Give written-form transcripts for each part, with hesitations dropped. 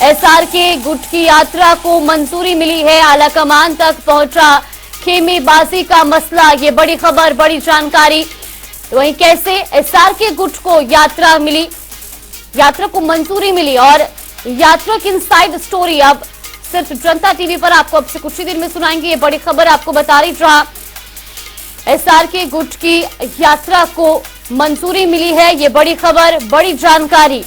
SRK गुट की यात्रा को मंजूरी मिली है, आलाकमान तक पहुंचा खेमेबाजी का मसला। ये बड़ी खबर, बड़ी जानकारी। तो वहीं कैसे एसआरके गुट को यात्रा मिली, यात्रा को मंजूरी मिली और यात्रा की इनसाइड स्टोरी अब सिर्फ जनता टीवी पर आपको अब से कुछ ही दिन में सुनाएंगे। ये बड़ी खबर आपको बता रही, जहां एसआरके गुट की यात्रा को मंजूरी मिली है। ये बड़ी खबर, बड़ी जानकारी।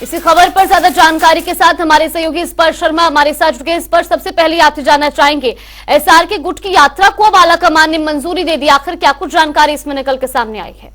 इसी खबर पर ज्यादा जानकारी के साथ हमारे सहयोगी स्पर्श शर्मा हमारे साथ जुड़े। स्पर्श, सबसे पहले आपसे जानना चाहेंगे, एसआरके गुट की यात्रा को अब आलाकमान ने मंजूरी दे दी, आखिर क्या कुछ जानकारी इसमें निकल के सामने आई है?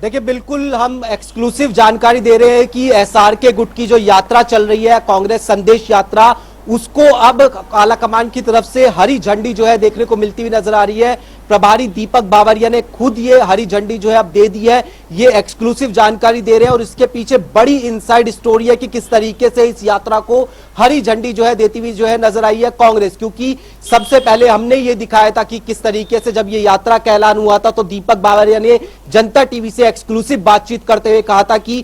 देखिए, बिल्कुल हम एक्सक्लूसिव जानकारी दे रहे हैं कि एसआरके गुट की जो यात्रा चल रही है, कांग्रेस संदेश यात्रा, उसको अब आलाकमान की तरफ से हरी झंडी जो है देखने को मिलती हुई नजर आ रही है। प्रभारी दीपक बाबरिया ने खुद ये हरी झंडी जो है अब दे दी है। ये एक्सक्लूसिव जानकारी दे रहे हैं और इसके पीछे बड़ी इनसाइड स्टोरी है कि किस तरीके से इस यात्रा को हरी झंडी जो है देती हुई जो है नजर आई है कांग्रेस। क्योंकि सबसे पहले हमने ये दिखाया था कि किस तरीके से जब ये यात्रा का ऐलान हुआ था तो दीपक बाबरिया ने जनता टीवी से एक्सक्लूसिव बातचीत करते हुए कहा था कि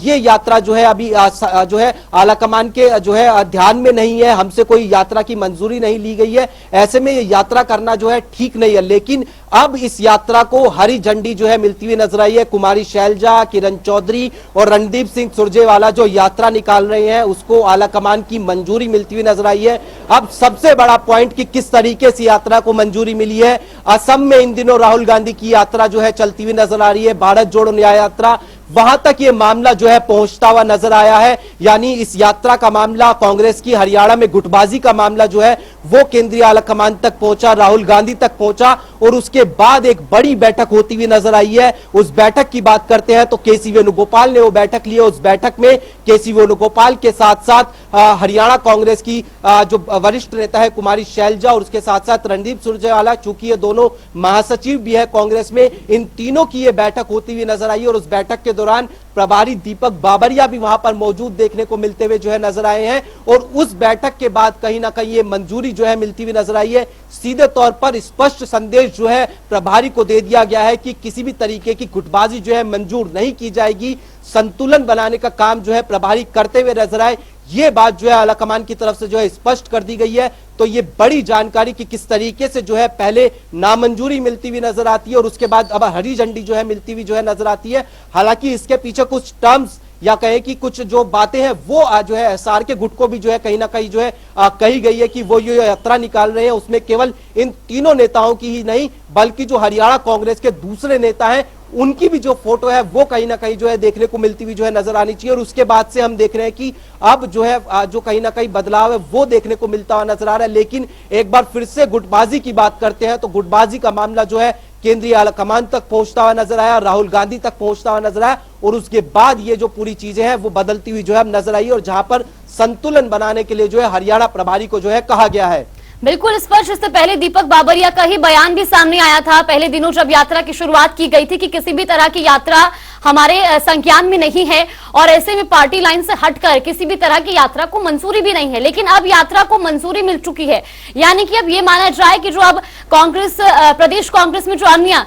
ये यात्रा जो है अभी जो है आलाकमान के जो है ध्यान में नहीं है, हमसे कोई यात्रा की मंजूरी नहीं ली गई है, ऐसे में ये यात्रा करना जो है ठीक नहीं है। लेकिन अब इस यात्रा को हरी झंडी जो है मिलती हुई नजर आई है। कुमारी शैलजा, किरण चौधरी और रणदीप सिंह सुरजेवाला जो यात्रा निकाल रहे हैं उसको आलाकमान की मंजूरी मिलती हुई नजर आई है। अब सबसे बड़ा पॉइंट कि किस तरीके से यात्रा को मंजूरी मिली है। असम में इन दिनों राहुल गांधी की यात्रा जो है चलती हुई नजर आ रही है, भारत जोड़ो न्याय यात्रा, वहां तक ये मामला जो है पहुंचता हुआ नजर आया है। यानी इस यात्रा का मामला, कांग्रेस की हरियाणा में गुटबाजी का मामला जो है वो केंद्रीय आलाकमान तक पहुंचा, राहुल गांधी तक पहुंचा और उसके बाद एक बड़ी बैठक होती हुई नजर आई है। उस बैठक की बात करते हैं तो केसी वेणुगोपाल ने वो बैठक ली है। उस बैठक में केसी वेणुगोपाल के साथ साथ हरियाणा कांग्रेस की जो वरिष्ठ नेता है कुमारी शैलजा और उसके साथ साथ रणदीप सुरजेवाला, चूंकि ये दोनों महासचिव भी है कांग्रेस में, इन तीनों की ये बैठक होती हुई नजर आई और उस बैठक के दौरान प्रभारी दीपक बाबरिया भी वहां पर मौजूद देखने को मिलते हुए जो है नजर आए हैं। और उस बैठक के बाद कहीं ना कहीं ये मंजूरी जो है मिलती हुई नजर आई है। सीधे तौर पर स्पष्ट संदेश जो है प्रभारी को दे दिया गया है कि किसी भी तरीके की गुटबाजी जो है मंजूर नहीं की जाएगी। संतुलन बनाने का काम जो है प्रभारी करते हुए नजर आए, ये बात जो है आलाकमान की तरफ से जो है स्पष्ट कर दी गई है। तो ये बड़ी जानकारी कि किस तरीके से जो है पहले नामंजूरी मिलती हुई नजर आती है और उसके बाद अब हरी झंडी जो है मिलती हुई जो है नजर आती है। हालांकि इसके पीछे कुछ टर्म्स या कहे कि कुछ जो बातें हैं वो जो है एसआरके गुट को भी जो है कहीं ना कहीं जो है कही गई है कि वो ये यात्रा निकाल रहे हैं उसमें केवल इन तीनों नेताओं की ही नहीं बल्कि जो हरियाणा कांग्रेस के दूसरे नेता हैं उनकी भी जो फोटो है वो कहीं ना कहीं जो है देखने को मिलती हुई जो है नजर आनी चाहिए। और उसके बाद से हम देख रहे हैं कि अब जो है जो कहीं ना कहीं बदलाव है वो देखने को मिलता हुआ नजर आ रहा है। लेकिन एक बार फिर से गुटबाजी की बात करते हैं तो गुटबाजी का मामला जो है केंद्रीय आलाकमान तक पहुंचता हुआ नजर आया, राहुल गांधी तक पहुंचता हुआ नजर आया और उसके बाद ये जो पूरी चीजें हैं वो बदलती हुई जो है नजर आई और जहां पर संतुलन बनाने के लिए जो है हरियाणा प्रभारी को जो है कहा गया है। बिल्कुल स्पष्ट, इससे पहले दीपक बाबरिया का ही बयान भी सामने आया था पहले दिनों जब यात्रा की शुरुआत की गई थी कि किसी भी तरह की यात्रा हमारे संज्ञान में नहीं है और ऐसे में पार्टी लाइन से हटकर किसी भी तरह की यात्रा को मंजूरी भी नहीं है। लेकिन अब यात्रा को मंजूरी मिल चुकी है, यानी कि अब ये माना जाए कि जो अब कांग्रेस प्रदेश कांग्रेस में जो अन्य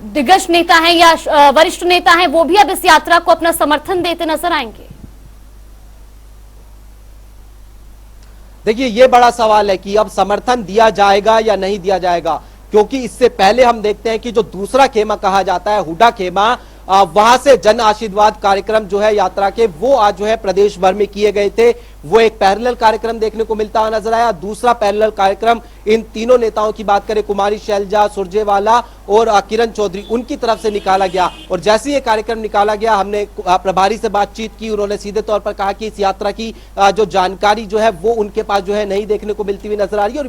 दिग्गज नेता हैं या वरिष्ठ नेता हैं वो भी अब इस यात्रा को अपना समर्थन देते नजर आएंगे। देखिए, ये बड़ा सवाल है कि अब समर्थन दिया जाएगा या नहीं दिया जाएगा, क्योंकि इससे पहले हम देखते हैं कि जो दूसरा खेमा कहा जाता है हुडा खेमा, वहां से जन आशीर्वाद कार्यक्रम जो है यात्रा के वो आज जो है प्रदेश भर में किए गए थे। वो एक पैरेलल कार्यक्रम देखने को मिलता हुआ नजर आया। दूसरा पैरेलल कार्यक्रम इन तीनों नेताओं की बात करें, कुमारी शैलजा, सुरजेवाला और किरण चौधरी, उनकी तरफ से निकाला गया। और जैसे ये कार्यक्रम निकाला गया हमने प्रभारी से बातचीत की, उन्होंने सीधे तौर पर कहा कि इस यात्रा की जो जानकारी जो है वो उनके पास जो है नहीं देखने को मिलती हुई नजर आ रही है और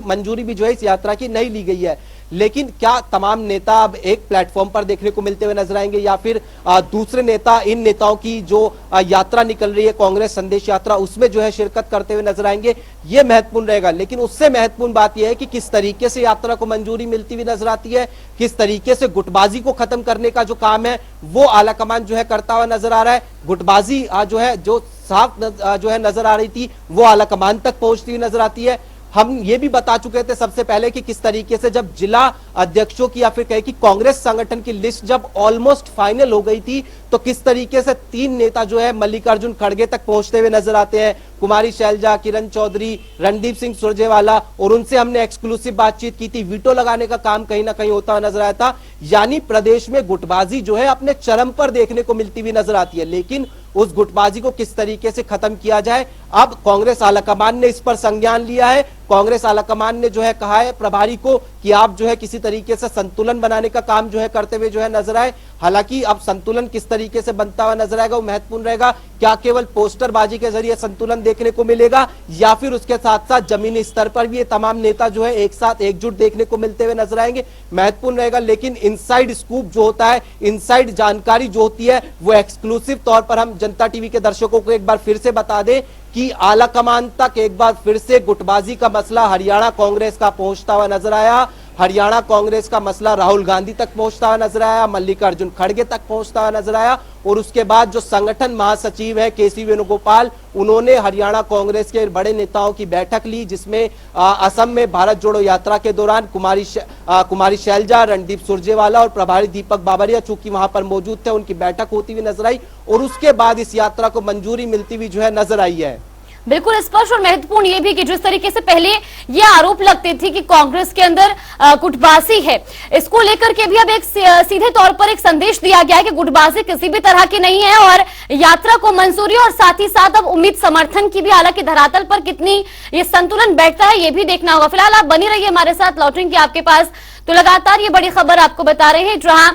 मंजूरी भी जो है इस यात्रा की नहीं ली गई है। लेकिन क्या तमाम नेता अब एक प्लेटफॉर्म पर देखने को मिलते हुए नजर आएंगे या फिर दूसरे नेता इन नेताओं की जो यात्रा निकल रही है कांग्रेस संदेश यात्रा उसमें जो है शिरकत करते हुए नजर आएंगे, ये महत्वपूर्ण रहेगा। लेकिन उससे महत्वपूर्ण बात यह है कि किस तरीके से यात्रा को मंजूरी मिलती हुई नजर आती है, किस तरीके से गुटबाजी को खत्म करने का जो काम है वो आलाकमान जो है करता हुआ नजर आ रहा है। गुटबाजी जो है जो साफ जो है नजर आ रही थी वो आलाकमान तक पहुंचती हुई नजर आती है। हम ये भी बता चुके थे सबसे पहले कि किस तरीके से जब जिला अध्यक्षों की या फिर कहे कि कांग्रेस संगठन की लिस्ट जब ऑलमोस्ट फाइनल हो गई थी, तो किस तरीके से 3 नेता जो है मल्लिकार्जुन खड़गे तक पहुंचते हुए नजर आते हैं। कुमारी शैलजा, किरण चौधरी, रणदीप सिंह सुरजेवाला, और उनसे हमने एक्सक्लूसिव बातचीत की थी। वीटो लगाने का काम कहीं ना कहीं होता हुआ नजर आया था। यानी प्रदेश में गुटबाजी जो है अपने चरम पर देखने को मिलती हुई नजर आती है। लेकिन उस गुटबाजी को किस तरीके से खत्म किया जाए, अब कांग्रेस आलाकमान ने इस पर संज्ञान लिया है। कांग्रेस आलाकमान ने जो है कहा है प्रभारी को कि आप जो है किसी तरीके से संतुलन बनाने का काम जो है करते हुए जो है नजर आए। हालांकि अब संतुलन किस तरीके से बनता हुआ नजर आएगा वो महत्वपूर्ण रहेगा। क्या केवल पोस्टरबाजी के जरिए संतुलन देखने को मिलेगा, या फिर उसके साथ साथ जमीनी स्तर पर भी ये तमाम नेता जो है एक साथ एकजुट देखने को मिलते हुए नजर आएंगे, महत्वपूर्ण रहेगा। लेकिन इनसाइड स्कूप जो होता है, इनसाइड जानकारी जो होती है, वो एक्सक्लूसिव तौर पर हम जनता टीवी के दर्शकों को एक बार फिर से बता दें कि आला कमान तक एक बार फिर से गुटबाजी का मसला हरियाणा कांग्रेस का पहुंचता हुआ नजर आया। हरियाणा कांग्रेस का मसला राहुल गांधी तक पहुंचता हुआ नजर आया, मल्लिकार्जुन खड़गे तक पहुंचता हुआ नजर आया। और उसके बाद जो संगठन महासचिव है केसी वेणुगोपाल, उन्होंने हरियाणा कांग्रेस के बड़े नेताओं की बैठक ली, जिसमें असम में भारत जोड़ो यात्रा के दौरान कुमारी शैलजा, रणदीप सुरजेवाला और प्रभारी दीपक बाबरिया चूंकि वहां पर मौजूद थे, उनकी बैठक होती हुई नजर आई। और उसके बाद इस यात्रा को मंजूरी मिलती हुई जो है नजर आई है। बिल्कुल स्पष्ट और महत्वपूर्ण ये भी कि जिस तरीके से पहले ये आरोप लगते थे कि कांग्रेस के अंदर गुटबाजी है, इसको लेकर के भी अब एक सीधे तौर पर एक संदेश दिया गया है कि गुटबाजी किसी भी तरह की नहीं है और यात्रा को मंजूरी, और साथ ही साथ अब उम्मीद समर्थन की भी, हालांकि धरातल पर कितनी ये संतुलन बैठता है ये भी देखना होगा। फिलहाल आप बनी रहिए हमारे साथ, लौटेंगे आपके पास। तो लगातार ये बड़ी खबर आपको बता रहे हैं जहां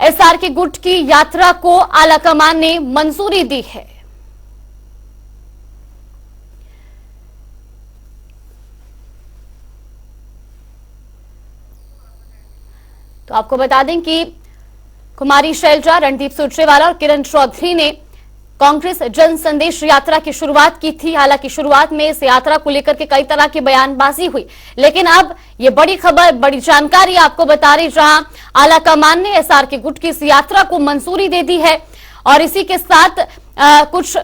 एसआर के गुट की यात्रा को आलाकमान ने मंजूरी दी है। तो आपको बता दें कि कुमारी शैलजा, रणदीप सुरजेवाला और किरण चौधरी ने कांग्रेस जन संदेश यात्रा की शुरुआत की थी। हालांकि शुरुआत में इस यात्रा को लेकर के कई तरह की बयानबाजी हुई, लेकिन अब ये बड़ी खबर, बड़ी जानकारी आपको बता रही जहां आलाकमान ने एसआर के गुट की इस यात्रा को मंजूरी दे दी है और इसी के साथ कुछ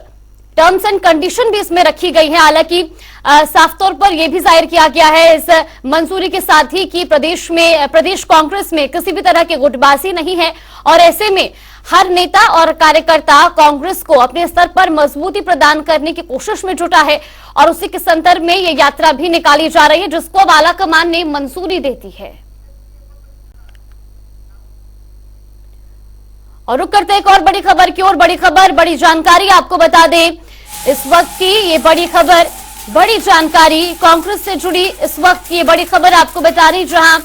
टर्म्स एंड कंडीशन भी इसमें रखी गई है। हालांकि साफ तौर पर यह भी जाहिर किया गया है इस मंजूरी के साथ ही कि प्रदेश कांग्रेस में किसी भी तरह की गुटबाजी नहीं है और ऐसे में हर नेता और कार्यकर्ता कांग्रेस को अपने स्तर पर मजबूती प्रदान करने की कोशिश में जुटा है और उसी के संदर्भ में यह यात्रा भी निकाली जा रही है, जिसको अब आलाकमान ने मंजूरी दे दी है। और रुक करते एक और बड़ी खबर की ओर। बड़ी खबर, बड़ी जानकारी आपको बता दें इस वक्त की ये बड़ी खबर, बड़ी जानकारी कांग्रेस से जुड़ी इस वक्त की ये बड़ी खबर आपको बता रही जहां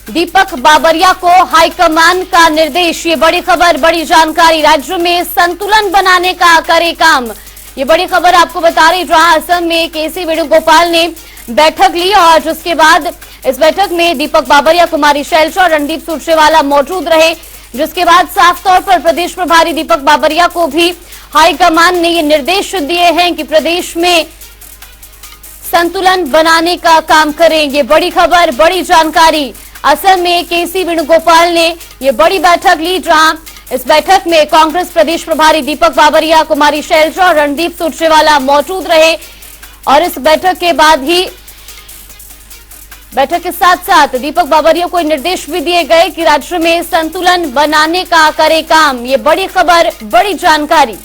दीपक बाबरिया को हाईकमान का निर्देश। ये बड़ी खबर, बड़ी जानकारी, राज्य में संतुलन बनाने का करे काम। ये बड़ी खबर आपको बता रही जहां असम में केसी वेणुगोपाल ने बैठक ली और जिसके बाद इस बैठक में दीपक बाबरिया, कुमारी शैलजा और रणदीप सुरजेवाला मौजूद रहे, जिसके बाद साफ तौर पर प्रदेश प्रभारी दीपक बाबरिया को भी हाईकमान ने ये निर्देश दिए हैं कि प्रदेश में संतुलन बनाने का काम करें। ये बड़ी खबर, बड़ी जानकारी। असम में केसी वेणुगोपाल ने ये बड़ी बैठक ली जहां इस बैठक में कांग्रेस प्रदेश प्रभारी दीपक बाबरिया, कुमारी शैलजा और रणदीप सुरजेवाला मौजूद रहे और इस बैठक के बाद ही बैठक के साथ साथ दीपक बाबरिया को निर्देश भी दिए गए कि राज्य में संतुलन बनाने का करे काम। ये बड़ी खबर, बड़ी जानकारी।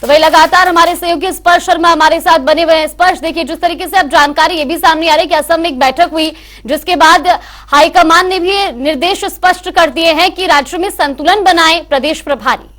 तो वही लगातार हमारे सहयोगी स्पर्श शर्मा हमारे साथ बने हुए हैं। स्पर्श, देखिए जिस तरीके से अब जानकारी ये भी सामने आ रही है कि असम में एक बैठक हुई जिसके बाद हाईकमान ने भी निर्देश स्पष्ट कर दिए हैं कि राज्य में संतुलन बनाए प्रदेश प्रभारी।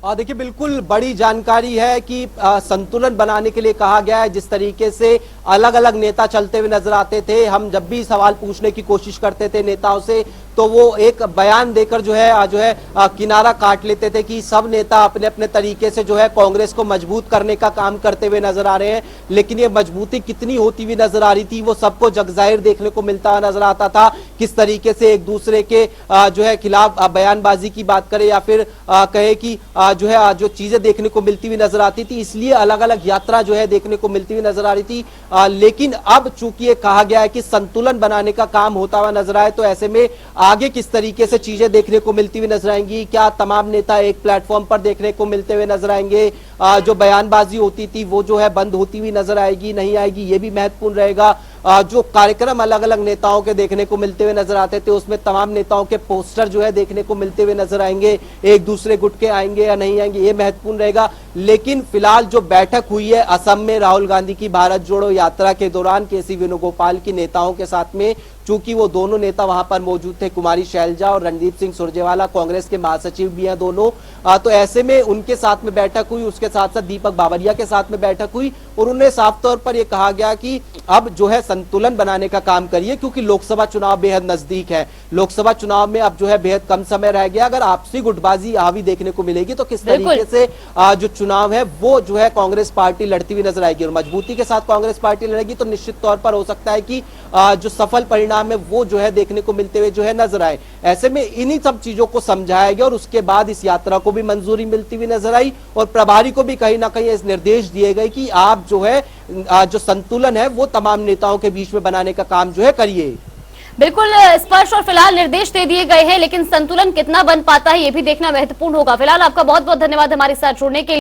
देखिए बिल्कुल बड़ी जानकारी है कि संतुलन बनाने के लिए कहा गया है। जिस तरीके से अलग अलग नेता चलते हुए नजर आते थे, हम जब भी सवाल पूछने की कोशिश करते थे नेताओं से तो वो एक बयान देकर जो है किनारा काट लेते थे कि सब नेता अपने अपने तरीके से जो है कांग्रेस को मजबूत करने का काम करते हुए नजर आ रहे हैं। लेकिन ये मजबूती कितनी होती हुई नजर आ रही थी वो सबको जगजाहिर देखने को मिलता नजर आता था। किस तरीके से एक दूसरे के जो है खिलाफ बयानबाजी की बात करें या फिर कहे कि जो है जो चीजें देखने को मिलती हुई नजर आती थी, इसलिए अलग अलग यात्रा जो है देखने को मिलती हुई नजर आ रही थी। लेकिन अब चूंकि ये कहा गया है कि संतुलन बनाने का काम होता हुआ नजर आए, तो ऐसे में आगे किस तरीके से चीजें देखने को मिलती हुई नजर आएंगी, क्या तमाम नेता एक प्लेटफॉर्म पर देखने को मिलते हुए नजर आएंगे, जो बयानबाजी होती थी वो जो है बंद होती हुई नजर आएगी नहीं आएगी, ये भी महत्वपूर्ण रहेगा। जो कार्यक्रम अलग अलग नेताओं के देखने को मिलते हुए नजर आते थे उसमें तमाम नेताओं के पोस्टर जो है देखने को मिलते हुए नजर आएंगे, एक दूसरे गुट के आएंगे या नहीं आएंगे, ये महत्वपूर्ण रहेगा। लेकिन फिलहाल जो बैठक हुई है असम में राहुल गांधी की भारत जोड़ो यात्रा के दौरान केसी वेणुगोपाल की नेताओं के साथ में, चूंकि वो दोनों नेता वहां पर मौजूद थे, कुमारी शैलजा और रणदीप सिंह सुरजेवाला, कांग्रेस के महासचिव भी हैं दोनों, तो ऐसे में उनके साथ में बैठक हुई, उसके साथ साथ दीपक बावरिया के साथ में बैठक हुई और उन्हें साफ तौर पर यह कहा गया कि अब जो है संतुलन बनाने का काम करिए, क्योंकि लोकसभा चुनाव बेहद नजदीक है, लोकसभा चुनाव में अब जो है बेहद कम समय रह गया, अगर आपसी गुटबाजी हावी देखने को मिलेगी तो किस तरीके से जो चुनाव है वो जो है कांग्रेस पार्टी लड़ती हुई नजर आएगी और मजबूती के साथ कांग्रेस पार्टी लड़ेगी तो निश्चित तौर पर हो सकता है कि जो सफल परिणाम है वो जो है देखने को मिलते हुए जो है नजर आए। ऐसे में इन्हीं सब चीजों को समझाया गया और उसके बाद इस यात्रा को भी मंजूरी मिलती हुई नजर आई और प्रभारी को भी कहीं ना कहीं इस निर्देश दिए गए कि आप जो है जो संतुलन है वो तमाम नेताओं के बीच में बनाने का काम जो है करिए। बिल्कुल स्पष्ट और फिलहाल निर्देश दे दिए गए हैं, लेकिन संतुलन कितना बन पाता है ये भी देखना महत्वपूर्ण होगा। फिलहाल आपका बहुत बहुत धन्यवाद हमारे साथ जुड़ने के लिए।